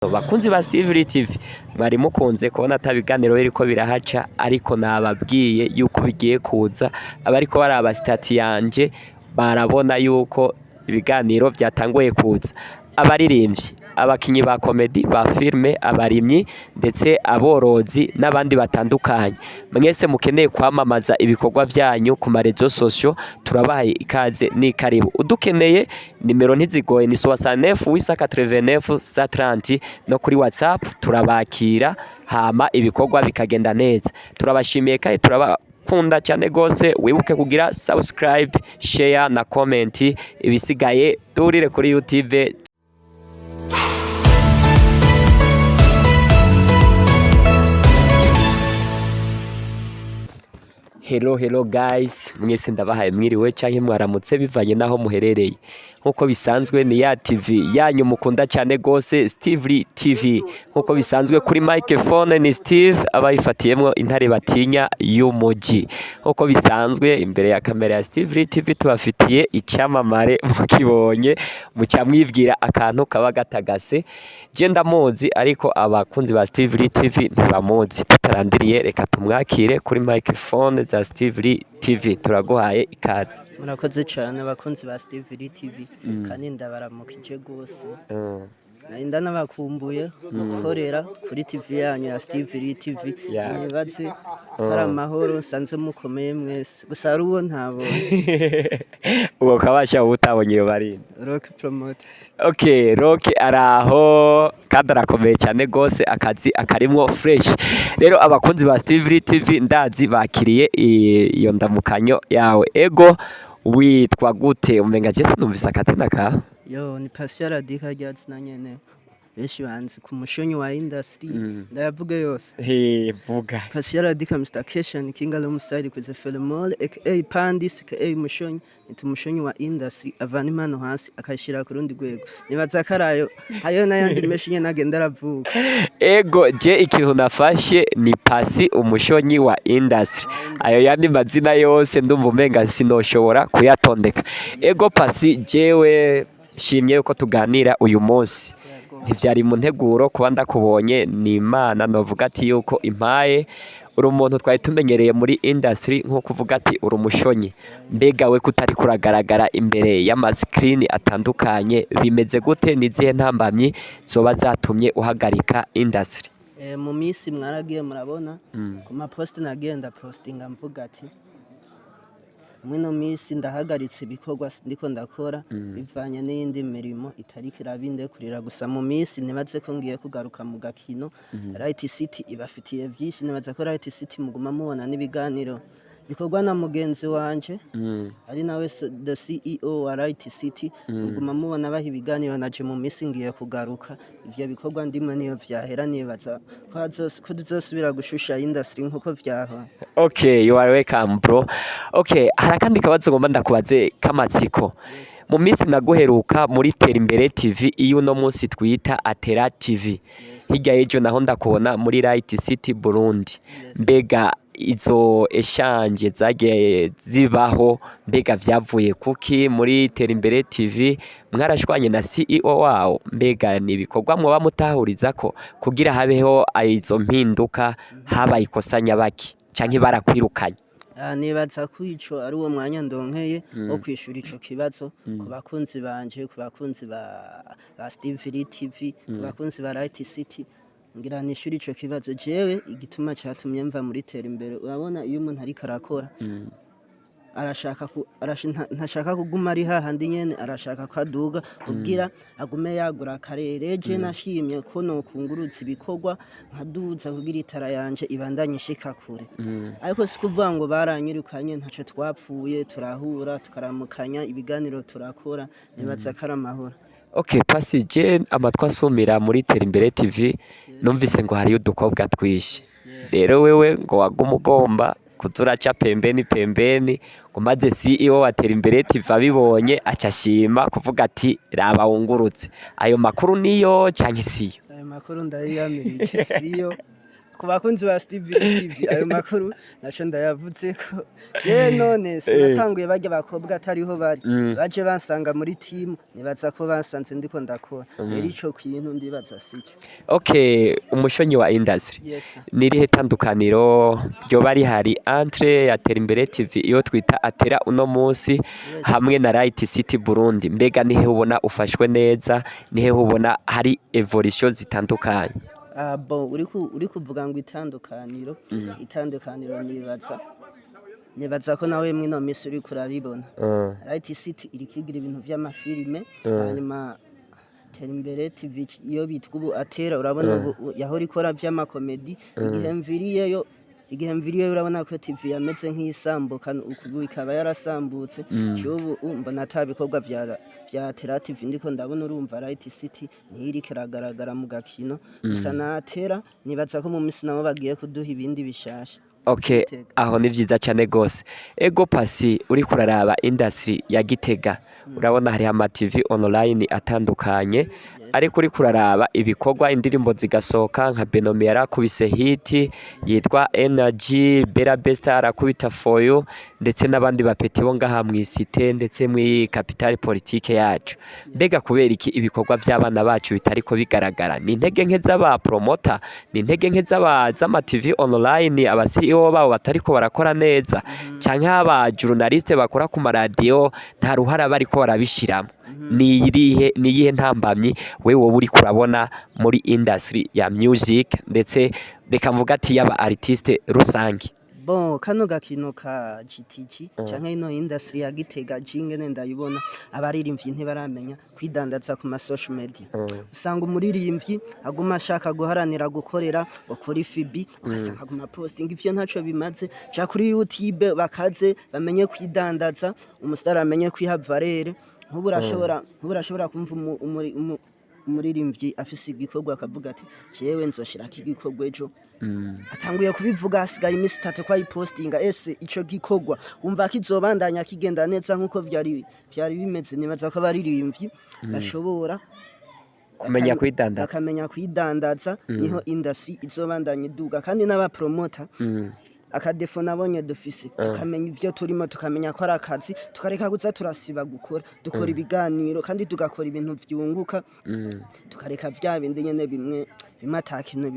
Bakunzi ba Steve TV bari mukunze kubona atabiganiro biriko birahaca ariko nababwiye yuko bigiye kuza abariko baraba stati yanje barabona yuko ibiganiro byatanguye kuza abaririmvyi abakinyi ba comedy ba filme abarimyi ndetse aborozi n'abandi batandukanye mwese mukeneye kwamamaza ibikorwa byanyu ku marezo socio turabahaye ikaze ni karibu udukeneye nimero ntizigoye ni 69 889 130 no kuri WhatsApp turabakira hama ibikorwa bikagenda neza turabashimiye kandi kunda cyane gose wibuke kugira subscribe share na comment ibisigaye durire kuri YouTube. Hello guys, mwese ndabahaye mwiriwe canke mwaramutse bivanye naho muherereye. Nkuko bisanzwe ni ya TV yanyu mukunda cyane gose Steve TV. Nkuko bisanzwe kuri microphone ni Steve abayifatiyemwo intare batinya y'umuji. Nkuko bisanzwe imbere ya kamera ya Steve TV tubafitiye icyamamare mukibonye mucyamwibwira akantu kaba gatagase. Je ndamuzi ariko abakunzi ba Steve TV ntibamuzi. Tutarandiriye reka tumwakire kuri microphone za Steve TV turaguhaye ikaze. Murakoze cyane abakunzi ba Steve TV kandi ndabaramukije gose. Narinda nabakumbuye gukorera kuri TV yanyu ya Steve TV. Nibaze hari amahoro sanze mukomeye mwese. Gusa ari uwo ntabo. Uwo kabasha utabonye iyo barinda. Rock promote. Okay, Rock araho kandi arakomeye cyane gose akazi akarimwo fresh. Rero abakunzi ba Steve TV ndazi bakiriye iyo ndamukanyo yawe. Ego witwa gute umenga je sinumvise akatina ka? Yo ni Pascal Radika ryatsi na nyene. Beshi banzi ku mushonyi wa industry ndayavuga yose. Vuga. Pascal Radika Mr. Keshan King alongside with the Filmol aka Pandis aka mushonyi umushonyi wa industry avana impano hasi akashira ku rundi rwego. Nibaza karayo hayo nayandi meshinye nagenda aravuga. Ego je ikintu nafashe ni Pasi umushonyi wa industry. Ayo yandi mazina yose ndumva umenga sinoshobora kuyatondeka. Ego Pasi jewe shimye yuko tuganira uyu munsi. Ntivyari mu nteguro kuba ndakubonye ni Imana novuga ati yuko impaye uri umuntu twari tumenyereye muri industry nko kuvuga ati uri umushonyi mbega we kutari kuragaragara imbere y'amascreen atandukanye bimeze gute nizihe ntambamyi zoba zatumye uhagarika industry? Mu misi mwaragiye murabona ku ma post nagenda postinga mvuga ati mwino misi ndahagaritse ibikorwa ndiko ndakora bivanye n'indi mirimo itariko irabinde kurira gusa mu misi nibaze ko ngiye kugaruka mu gakino Right City ibafitiye byinshi nibaze ko Right City muguma mubona n'ibiganiro bikorwa na mugenzi wanje ari nawe the CEO wa Right City muguma mubona baha ibiganiro naje mu misi ngiye kugaruka ivyo bikorwa ndimwe niyo vyahera nibaza ko tuzosubira gushusha industry nkuko vyaho. Okay, you are welcome bro. Okay, harakandi kabazo ngomba ndakubaze kamatsiko. Mu minsi naguheruka muri Imbere TV iyo no munsi twita Atera TV. Hirya y'ejo naho ndakubona muri Right City Burundi. Mbega izo eshanje zagiye zibaho mbega vyavuye kuki muri Imbere TV mwarashwanye na CEO wao mbega ni bikorwa mwo bamutahuriza ko kugira habeho izo mpinduka haba ikosanya baki canke barakwirukanye? Nibaza ko ico ari uwo mwanya ndonkeye wo kwishura ico kibazo ku bakunzi banje ku bakunzi ba Steve TV ku bakunzi ba Right City ngira nishura ico kibazo jewe igituma cyatumye mva muri Imbere urabona iyo umuntu ari karakora ntashaka kuguma ari hahandi nyene arashaka kwaduga kugira agume yagura akarere je nashimye ko no kungurutsa ibikorwa nkaduza kugira itara yanje ibandanye shika kure ariko sikuvuga ngo baranyirukanye ntaco twapfuye turahura tukaramukanya ibiganiro turakora nibaza karamahoro. Okay, Pasi je amatwa asumira muri Imbere TV numvise ngo hari udukobwa twishi. Rero wewe ngo wagumugomba kuzuraca pembeni ngo maze CEO wa Imbere TV abibonye acashima kuvuga ati raba wungurutse. Ayo makuru niyo canke siyo? Ayo makuru ndayiyamirije siyo ku bakunzi ba Steve TV ayo makuru naco ndayavuze ko je none sinatanguye barya bakobwa atariho bari baje bansanga muri team nibaza ko basanze ndiko ndakora rero ico kintu ndibaza sicyo. Okay, umushonyi wa industry Yes sir. nirihe tandukaniro ryo bari hari entre yatera imbere TV iyo twita atera uno munsi hamwe na Right City Burundi, mbega nihe ubona ufashwe neza, nihe ubona hari evolution zitandukanye? Bon uri kuvuga ngo itandukaniro nibaza ko nawe mwino misi uri kurabibona. Right City iri kigira ibintu vy'amafilime hanyuma tera imbere TV iyo bitwa ubu atera urabona yahora ikora vy'amakomedi igihe mviriyeyo urabona ko TV yameze nk'isambuka ubu ikaba yarasambutse cyubu mbona atabikorwa vya Tera TV ndiko ndabona urumva Right City ntiri kiragaragara mu gakino gusa natera nibaza ko mu misi nabo bagiye kuduha ibindi bishasha. Okay, aho ni vyiza cyane gose. Ego Pasi uri kuraraba industry ya Gitega urabona hari ama TV online atandukanye ariko uri kuraraba ibikorwa indirimbo zigasoka nka Benome yarakubise hit yitwa Energy, Bera Best arakubita for you ndetse n'abandi bapeti bo ngaha mwisite ndetse muri capital politique yacu. Mbega kubera iki ibikorwa by'abana bacu bitariko bigaragara? Ni intege nke z'aba promoter, ni intege nke z'ama TV online, aba CEO babo batariko barakora neza canke aba journaliste bakora ku maradiyo nta ruhara bariko barabishiramo. Niyihe ntambamyi wewe uri kurabona muri industry ya music ndetse reka mvuga ati yaba artiste rusangi? Bon kano gakino ka GTG canke ino industry ya Gitega jingene ndayibona abaririmvyi ntibaramenya kwidandaza ku ma social media. Usanga umuririmvyi aguma ashaka guharanira gukorera kuri FB ugasanga ku ma posting ivyo ntaco bimaze ja kuri YouTube bakaze bamenye kwidandaza umustar amenye kwiha valere urashobora kumva umuririmvyi afise igikorwa akavuga ati jewe nzoshirako igikorwa ejo atanguye kubivuga hasigaye imisi 3 kwa ipostinga ese ico gikorwa umva kizobandanya kigenda neza nkuko vyari bimeze nibaza ko abaririmvyi bashobora kumenya kwidandaza niho industry izobandanya iduga kandi n'aba promoter akadefo nabonye dufise tukamenya ivyo turimo tukamenya ko ari akazi tukareka guza turasiba gukora dukora ibiganiro kandi tugakora ibintu vyunguka tukareka vya bindi nyene bimwe bimatakino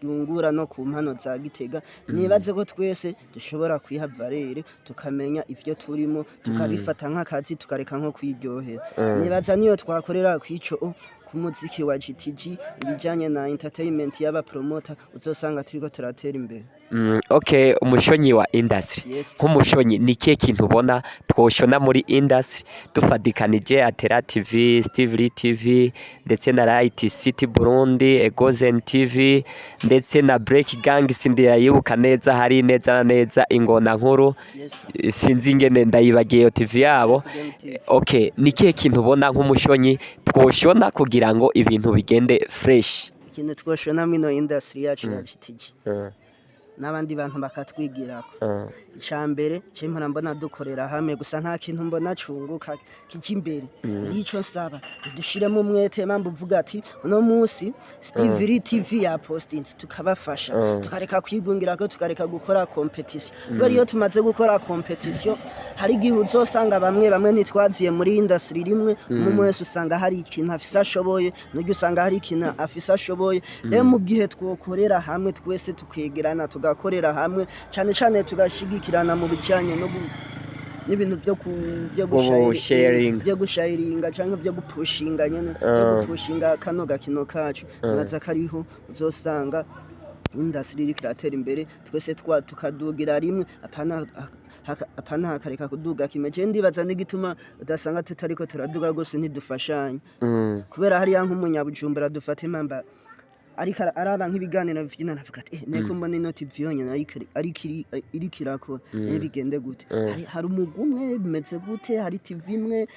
vyungura no ku mpano za Gitega. Nibaze ko twese dushobora kwiha valere tukamenya ivyo turimo tukabifata nk'akazi tukareka nko kwiryohera. Nibaza niyo twakorera kwico ku muziki wa GTG ibijanye na entertainment y'aba promoter uzosanga turiko turatera imbere. Okay, umushonyi wa industry nk'umushonyi ni kihe kintu ubona twoshona muri industry dufadikanije Atera TV, Steve TV ndetse na Right City Burundi, Egozen TV ndetse na Break Gang sindi yayibuka neza hari neza na neza ingona nkuru sinzi ingene ndayibagiye TV yabo. Okay, ni kihe kintu ubona nk'umushonyi twoshona kugira ngo ibintu bigende fresh? Ikintu twoshona mino industry yacu ya GTG n'abandi bantu bakatwigirako. Icambere je mpora mbona dukorera hamwe gusa nta kintu mbona cunguka kijimbere ico nsaba dushiremo umwete mpamvu uvuga ati uno munsi Steve TV ya posting tukabafasha tukareka kwigungira ko tukareka gukora competition. Bari iyo tumaze gukora competition hari gihe uzosanga bamwe ntitwaziye muri industry rimwe umwe wese usanga hari ikintu afisa ashoboye n'ugi usanga hari ikintu afisa ashoboye. Rero mu gihe twokorera hamwe twese tukegerana tugakorera hamwe cyane tugashigikirana mu bijanye no n'ibintu byo gusharinga cyangwa byo gupushinga nyene byo gupushinga kano gakino kacu naza kariho uzosanga industry iri kiratera imbere twese tukadugira rimwe apana hakareka kuduga kimeje ndibaza n'igituma udasanga tutariko turaduga gose ntidufashanye kubera hari nk'umunyabujumbura dufate impamba ariko araba nk'ibiganiro vyina navuga ati neko mbone ino TV yonyene iri kirakora bigende gute hari umugumwe bimeze gute hari TV imwe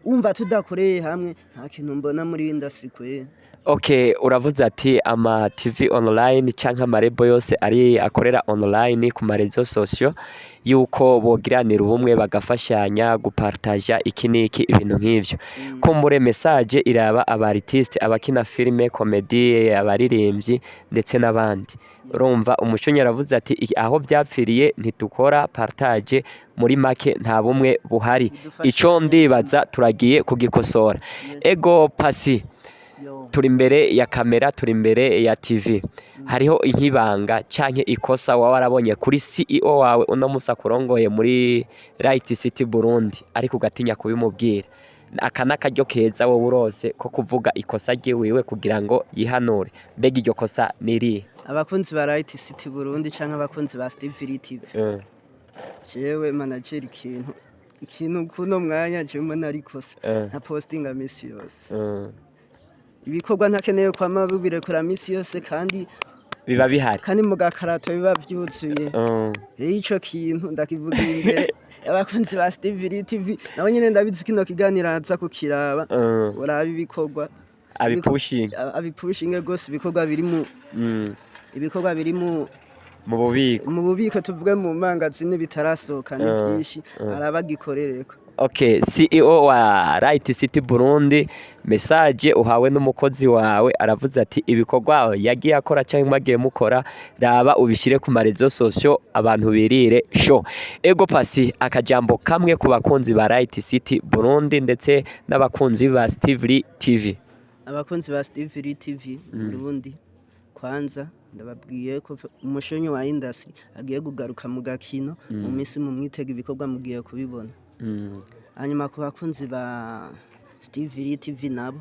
umva tudakoreye hamwe nta kintu mbona muri industry kwe. Okay, uravuze ati ama TV online canke amarebo yose ari akorera online ku marezo sosio yuko bogiranira ubumwe bagafashanya gupartaja iki niki ibintu nk'ivyo. Ko muri message iraba abartiste abakina filme, comedy, abaririmvyi ndetse n'abandi. Urumva umushonyi aravuze ati aho byapfiriye ntitukora partage muri make nta bumwe buhari. Ico ndibaza turagiye kugikosora. Ego Pasi, turi imbere ya kamera, turi imbere ya TV. Hariho inkibanga canke ikosa waba warabonye kuri CEO wawe uno musa kurongoye muri Right City Burundi ariko ugatinya kubimubwira. Aka nakaryo keza wowe urose ko kuvuga ikosa ryiwiwe kugira ngo yihanure. Mbega iryo kosa niri? Abakunzi ba Right City Burundi canke abakunzi ba Steve TV. Jewe manager ikintu kuno mwanya jewe narikosa nta postinga misi yose. Ibikorwa ntakeneye kwama bibirekura misi yose kandi biba bihari kandi mu gakarato biba vyuzuye. Ico kintu ndakivuga imbere abakunzi ba Steve TV nabo nyene ndabizi kino kiganira aza kukiraba uraba ibikorwa abipushinge gose ibikorwa biri mu bubiko tuvuge mu mangazini bitarasohoka n'vyinshi arabagikorereko. Okay, CEO wa Right City Burundi, message uhawe n'umukozi wawe aravuze ati ibikorwa yagiye akora cyangwa magiye mukora raba ubishire ku marezo sosio abantu birire show. Ego Pasi, akajambo kamwe ku bakunzi ba Right City Burundi ndetse n'abakunzi ba Steve TV. Abakunzi ba Steve TV Burundi kwanza ndababwiye ko umushonyi wa industry agiye kugaruka mu gakino mu minsi mu mwitega ibikorwa mugiye kubibona. Hanyuma ku bakunzi ba Steve TV nabo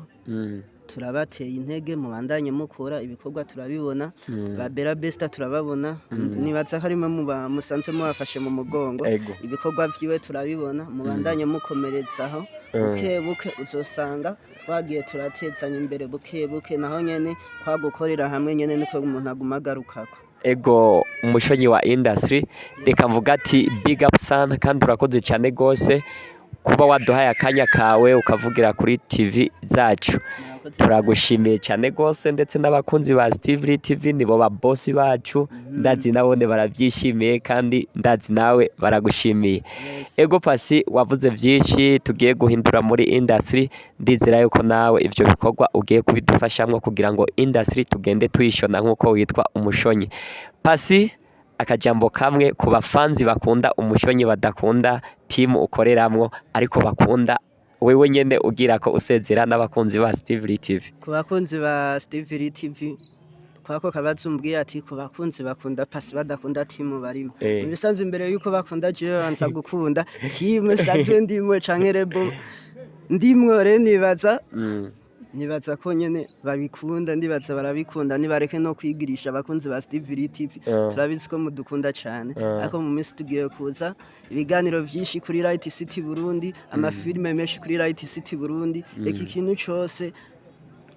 turabateye intege mu bandanye mukora ibikorwa turabibona ba Bera Besta turababona nibaza harimo mu musanze mubafashe mu mugongo ibikorwa vyiwe turabibona mu bandanye mukomeretsaho buke uzosanga twagiye turatetsanya imbere buke naho nyene kwagukorera hamwe nyene niko umuntu agumagarukako. Ego umushonyi wa industry reka mvuga ati big up sana kandi urakoze cyane gose kuba waduhaye akanya kawe ukavugira kuri TV zacu. Turagushimiye cyane gose ndetse n'abakunzi ba Steve TV nibo ba boss bacu ndazi nabone barabyishimiye kandi ndazi nawe baragushimiye. Ego Pasi, wavuze byinshi tugiye guhindura muri industry, ndizera yuko nawe ivyo bikorwa ugiye kubidufashamwe kugira ngo industry tugende tuyishona nkuko witwa umushonyi. Pasi, akajambo kamwe ku bafanzi bakunda umushonyi badakunda team ukoreramwo ariko bakunda wewe nyene ugira ko usezera n'abakunzi ba Steve TV. Ku bakunzi ba Steve TV kwako kabazumbwiye ati ku bakunzi bakunda Pasi badakunda team barimo. Ibisanzwe imbere yuko bakunda jewe banza gukunda team sanzwe ndimwe canke rebo ndimwe nibaza ko nyene babikunda ndibaza barabikunda nibareke no kwigirisha abakunzi ba Steve TV turabizi ko mudukunda cyane ariko mu minsi tugiye kuza ibiganiro vyinshi kuri Right City Burundi amafilme menshi kuri Right City Burundi iki kintu cyose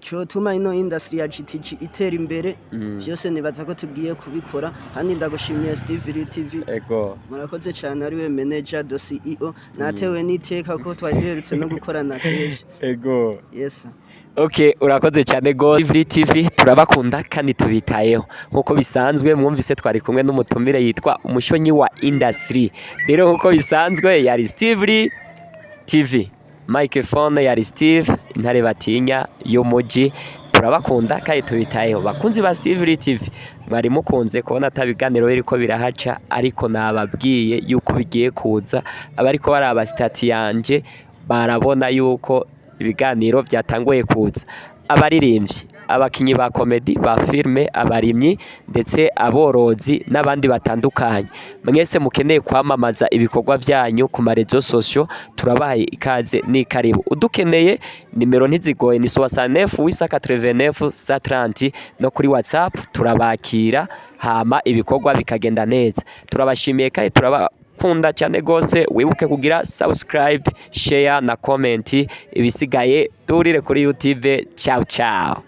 cyotuma ino industry ya GTG itera imbere byose nibaza ko tugiye kubikora kandi ndagushimiye Steve TV. Ego murakoze cyane ari we manager do CEO natewe niteka ko twageretse no gukorana kenshi. Ego yes. Okay, urakoze cyane go Steve TV turabakunda kandi tubitayeho nkuko bisanzwe mwumvise twari kumwe n'umutumire yitwa umushonyi wa industry. Rero nkuko bisanzwe yari Steve TV, microphone yari Steve intare batinya y'umuji. Turabakunda kandi tubitayeho bakunzi ba Steve TV, bari mukunze kubona atabiganiro biriko birahaca ariko nababwiye yuko bigiye kuza abariko bari abastati yanje barabona yuko ibiganiro byatanguye kuza. Abaririmvyi, abakinyi ba comedy, ba filme, abarimyi ndetse aborozi n'abandi batandukanye mwese mukeneye kwamamaza ibikorwa byanyu ku marezo sosio turabahaye ikaze ni karibu. Udukeneye nimero ntizigoye ni 69 889 130 no kuri WhatsApp turabakira hama ibikorwa bikagenda neza. Turabashimiye kandi kunda cyane gose wibuke kugira subscribe, share na comment. Ibisigaye durire kuri YouTube. Ciao ciao.